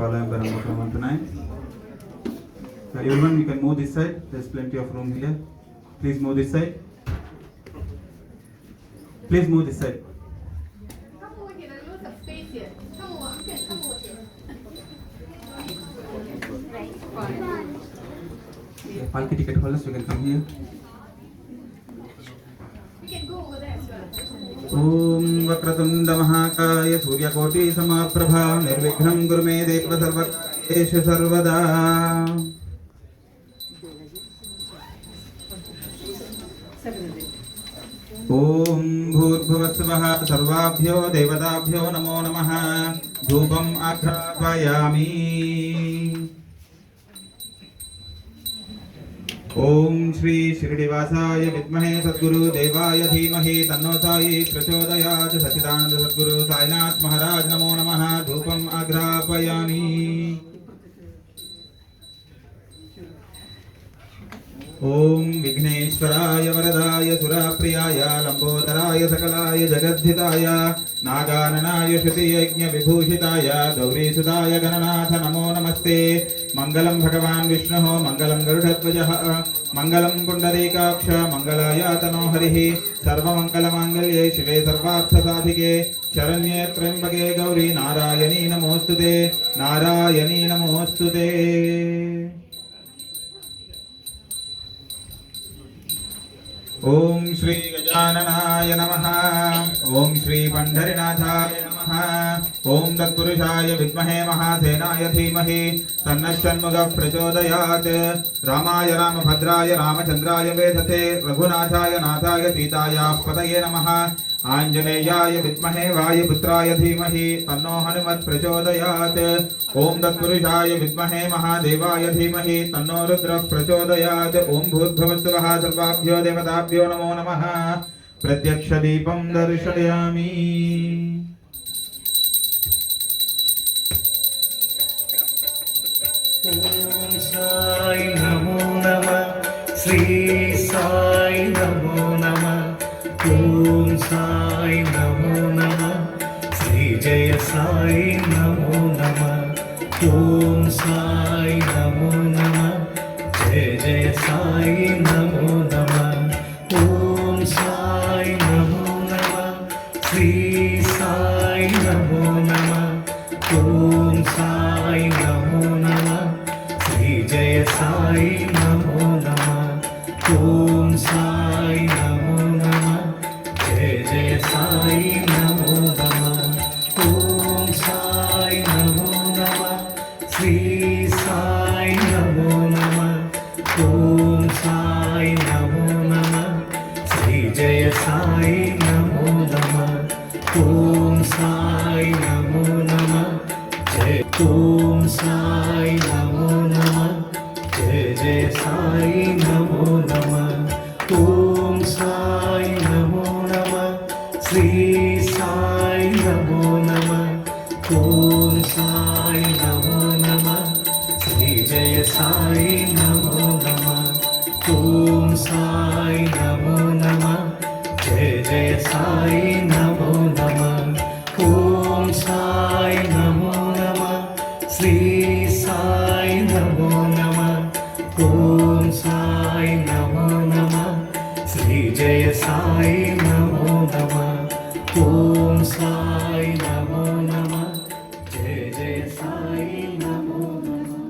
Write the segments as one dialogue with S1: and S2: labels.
S1: following Paramatma tonight. Everyone, you can move this side. There's plenty of room here. Please move this side. Please move this side.
S2: Come over here. There's lots of space here. Come over. Okay, come over here.
S1: Palki ticket holders, you can come here.
S2: We can go over there as well.
S1: ओम वक्रतुंड महाकाय सूर्यकोटि समप्रभा निर्विघ्नं कुरु मे देव सर्वकार्येषु सर्वदा। ओम भूर्भुवस्सुवः सर्वाभ्यो देवताभ्यो नमो नमः। धूपम् आघ्रापयामि। ओम श्री शिरडिवासाय विद्महे सद्गुरु देवाय धीमहि तन्नो साई प्रचोदयात्। सच्चिदानंद सद्गुरु साईनाथ महाराज नमो नमः। धूपम् आघ्रापयामि। ओम विघ्नेश्वराय वरदाय सुरप्रियाय लंबोदराय सकलाय जगद्धिताय नागाननाय श्रुतियज्ञ विभूषिताय गौरीसुताय गणनाथ नमो नमस्ते। मंगलम भगवान विष्णुः मंगलम गरुडध्वजः मंगलम पुंडरीकाक्ष मंगलाय तनो हरिः। सर्वमंगलमांगल्ये शिवे सर्वार्थसाधिके शरण्ये त्र्यंबके गौरी नारायणी नमोस्तुते नारायणी नमोस्तुते। ओम श्री गजाननाय नमः। ओम श्री पंढरीनाथाय नमः। ओम तत्पुरुषाय विद्महे महासेनाय धीमहि तन्नः षण्मुखः प्रचोदयात्। रामाय रामभद्राय रामचंद्राय वेधसे रघुनाथाय नाथाय सीतायाः पतये नमः। आंजनेयाय विद्महे वायुपुत्राय धीमहि तन्नो हनुमत् प्रचोदयात्। ओम तत्पुरुषाय विद्महे महादेवाय धीमहि तन्नो रुद्रः प्रचोदयात्। ओम भूर्भुवस्सुवः सर्वाभ्यो देवताभ्यो नमो नमः। प्रत्यक्षदीपं दर्शयामि।
S3: ओम साई नमो नमः। श्री साई नमो नमः। ओम साई नमो नमः। श्री जय साई नमो नमः। ओम साई नमो नमः। जय जय साई नमो नमः। ओम साई नमो नमः। श्री साई नमो नमः। ओम साई नमो नमः। श्री जय साई नमो नमः। ओम साई नमो नमः। जय जय साई नमो नमः। ओम साई नमो नमः। श्री साई नमो नमः। ओम साई नमो नमः। श्री जय साई नमो नमः। ओम साई नमो नमः। जय ओम साई नमो नमः। जय जय साई नमो नमः। ओम साई नमो नमः। श्री साई नमो नमः। ओम साई नमो नमः। श्री जय साई नमो नमः। ओम साई नमो नमः। जय जय साई नमो नमः। ओम साई नमो नमः। श्री साई नमो नमः। ओम साई नमो नमः। श्री जय साई नमो नमः। ओम साई नमो नमः। जय जय साई नमो नमः।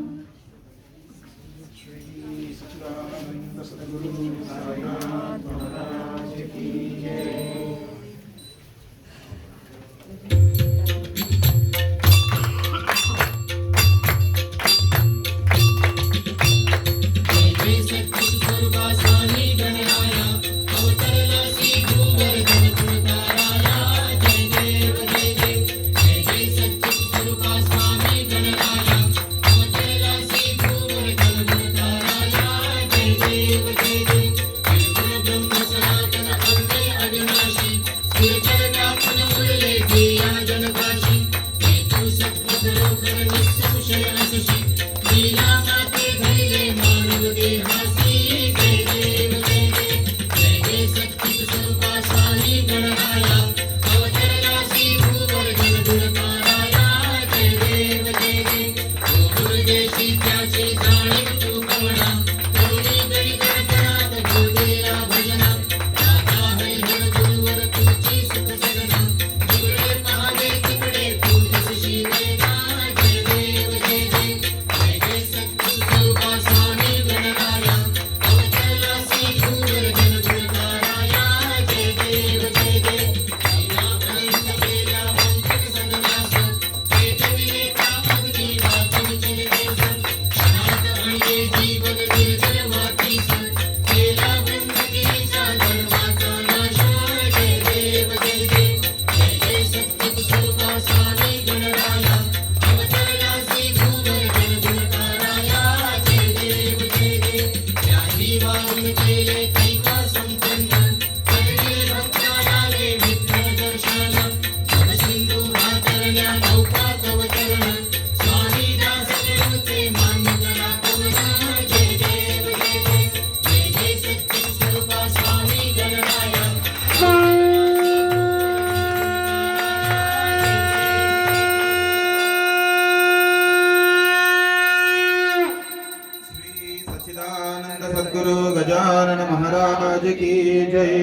S1: गजानन महाराज की जय।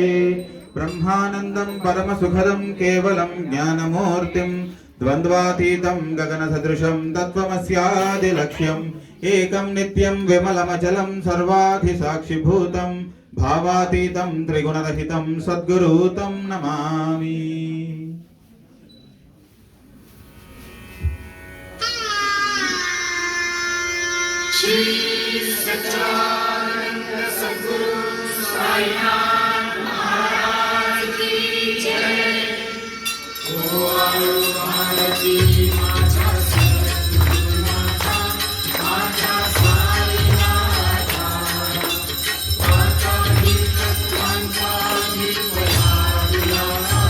S1: ब्रह्मानंदं परमसुखदं केवलं ज्ञानमूर्तिं द्वन्द्वातीतं गगनसदृशं तत्त्वमस्यादिलक्ष्यम् एकं नित्यं विमलमचलं सर्वाधिसाक्षिभूतं भावातीतं त्रिगुणरहितं सद्गुरुं नमामि।
S4: श्री सच्चिदानंद सद्गुरु साईनाथ महाराज की जय। ओ भारती माझ्या सद्गुरुनाथा, माझ्या साईनाथा, माझा तत्वांचा दीपलाविलासा,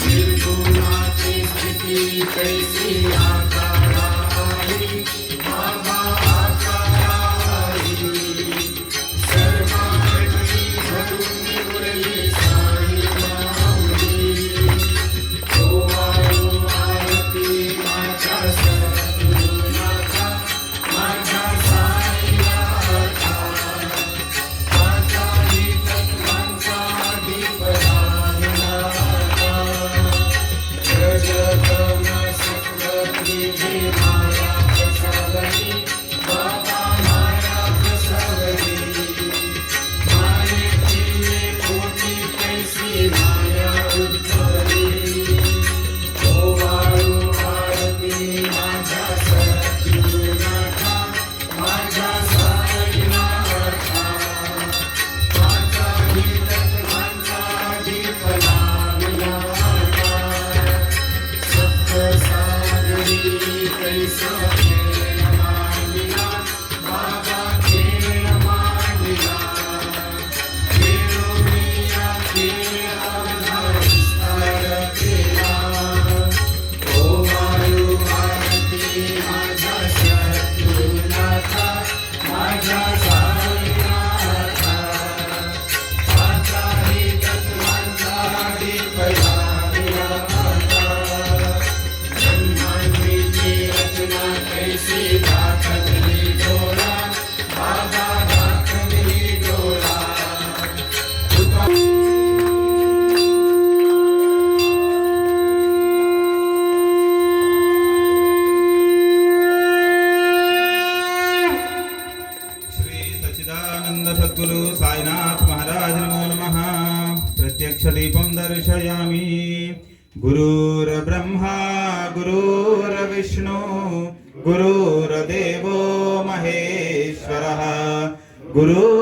S4: निर्गुणाची स्थिती कैसी आकाराई, बाबा आकाराई, सर्वांगी भरून उरली साई माऊली। ओ वाळू आरती माझ्या सद्गुरुनाथा, माझ्या साईनाथा, माझा तत्वांचा दीपलाविलासा, जगतम सत्वती माया प्रसावली, बाबा माया प्रसावली, मायेची कोटी कैसी माया उद्भवली। ओ वाळू आरती माझ्या सद्गुरुनाथा, माझ्या साईनाथा, माझा तत्वांचा दीपलाविलासा, सप्तसागरी कैसा खेळ मांडिला, बाबा खेळ मांडिला, खेळोनिया खेळाला विस्तार केला। ओ वाळू आरती माझ्या सद्गुरुनाथा, माझ्या साईनाथा, माझा तत्वांचा दीपलाविलासा, ब्रह्मांडीची रचना कैसी दाखवली डोळा, बाबा दाखवली डोळा।
S1: श्री सच्चिदानंद सद्गुरु साईनाथ महाराज नमो नमः। प्रत्यक्ष दीपं दर्शयामि। गुरुर्ब्रह्मा गुरुर्विष्णु गुरुर्देवो महेश्वरः गुरु